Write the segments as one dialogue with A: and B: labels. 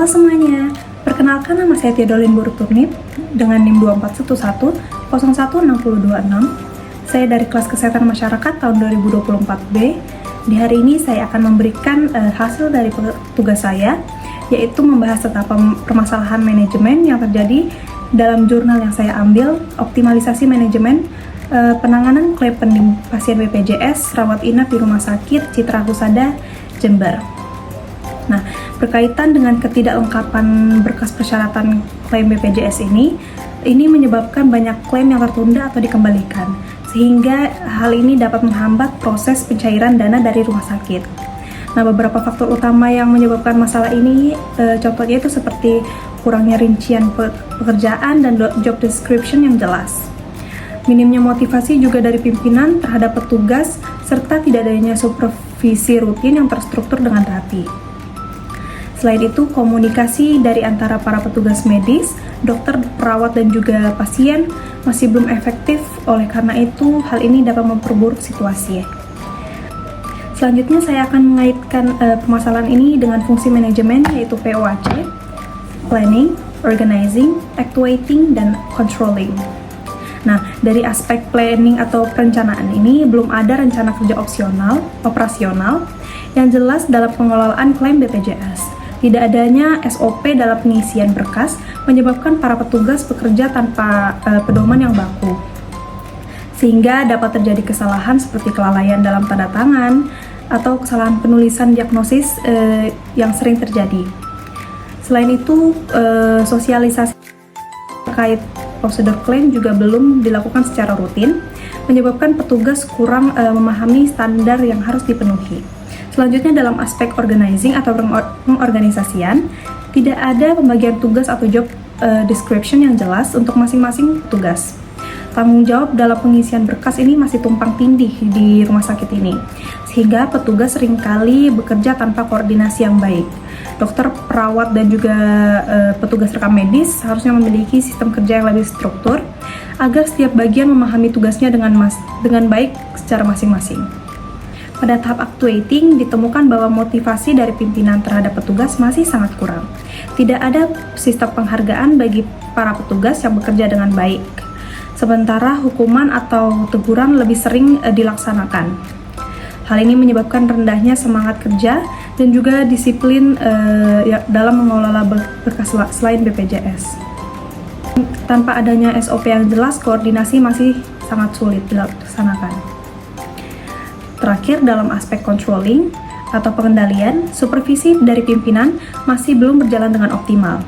A: Halo semuanya, perkenalkan nama saya Theodolin Burturnip dengan NIM 2411 Saya dari kelas Kesehatan Masyarakat tahun 2024B. Di hari ini saya akan memberikan hasil dari tugas saya, yaitu membahas tentang permasalahan manajemen yang terjadi dalam jurnal yang saya ambil, optimalisasi manajemen penanganan klaim pending pasien BPJS rawat inap di Rumah Sakit Citra Husada, Jember. Nah, berkaitan dengan ketidaklengkapan berkas persyaratan klaim BPJS ini menyebabkan banyak klaim yang tertunda atau dikembalikan, sehingga hal ini dapat menghambat proses pencairan dana dari rumah sakit. Nah, beberapa faktor utama yang menyebabkan masalah ini, contohnya itu seperti kurangnya rincian pekerjaan dan job description yang jelas. Minimnya motivasi juga dari pimpinan terhadap petugas, serta tidak adanya supervisi rutin yang terstruktur dengan rapi. Selain itu, komunikasi dari antara para petugas medis, dokter, perawat, dan juga pasien masih belum efektif. Oleh karena itu, hal ini dapat memperburuk situasi. Selanjutnya, saya akan mengaitkan permasalahan ini dengan fungsi manajemen, yaitu POAC, Planning, Organizing, Actuating, dan Controlling. Nah, dari aspek planning atau perencanaan ini, belum ada rencana kerja operasional yang jelas dalam pengelolaan klaim BPJS. Tidak adanya SOP dalam pengisian berkas menyebabkan para petugas bekerja tanpa pedoman yang baku, sehingga dapat terjadi kesalahan seperti kelalaian dalam tanda tangan atau kesalahan penulisan diagnosis yang sering terjadi. Selain itu, sosialisasi terkait prosedur klaim juga belum dilakukan secara rutin, menyebabkan petugas kurang memahami standar yang harus dipenuhi. Selanjutnya, dalam aspek organizing atau pengorganisasian, tidak ada pembagian tugas atau job description yang jelas untuk masing-masing petugas. Tanggung jawab dalam pengisian berkas ini masih tumpang tindih di rumah sakit ini, sehingga petugas seringkali bekerja tanpa koordinasi yang baik. Dokter, perawat, dan juga petugas rekam medis harusnya memiliki sistem kerja yang lebih struktur agar setiap bagian memahami tugasnya dengan baik secara masing-masing. Pada tahap actuating, ditemukan bahwa motivasi dari pimpinan terhadap petugas masih sangat kurang. Tidak ada sistem penghargaan bagi para petugas yang bekerja dengan baik, sementara hukuman atau teguran lebih sering dilaksanakan. Hal ini menyebabkan rendahnya semangat kerja dan juga disiplin dalam mengelola berkas selain BPJS. Tanpa adanya SOP yang jelas, koordinasi masih sangat sulit dilaksanakan. Terakhir, dalam aspek controlling atau pengendalian, supervisi dari pimpinan masih belum berjalan dengan optimal.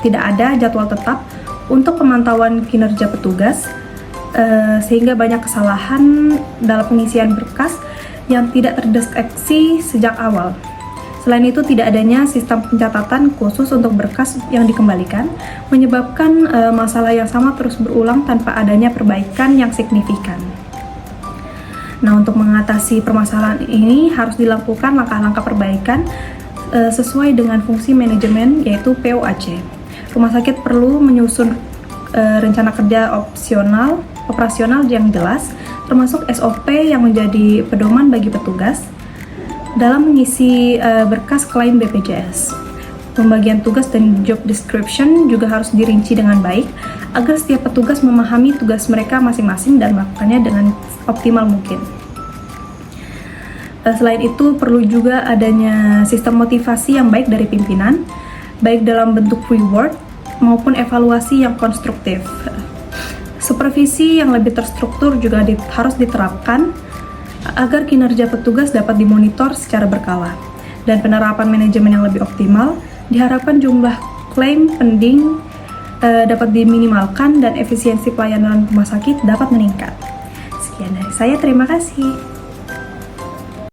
A: Tidak ada jadwal tetap untuk pemantauan kinerja petugas, sehingga banyak kesalahan dalam pengisian berkas yang tidak terdeteksi sejak awal. Selain itu, tidak adanya sistem pencatatan khusus untuk berkas yang dikembalikan, menyebabkan masalah yang sama terus berulang tanpa adanya perbaikan yang signifikan. Nah, untuk mengatasi permasalahan ini harus dilakukan langkah-langkah perbaikan sesuai dengan fungsi manajemen, yaitu POAC. Rumah sakit perlu menyusun rencana kerja operasional yang jelas, termasuk SOP yang menjadi pedoman bagi petugas dalam mengisi berkas klaim BPJS. Pembagian tugas dan job description juga harus dirinci dengan baik agar setiap petugas memahami tugas mereka masing-masing dan melakukannya dengan optimal mungkin. Selain itu, perlu juga adanya sistem motivasi yang baik dari pimpinan, baik dalam bentuk reward maupun evaluasi yang konstruktif. Supervisi yang lebih terstruktur juga harus diterapkan agar kinerja petugas dapat dimonitor secara berkala, dan penerapan manajemen yang lebih optimal diharapkan jumlah klaim pending dapat diminimalkan dan efisiensi pelayanan rumah sakit dapat meningkat. Sekian dari saya, terima kasih.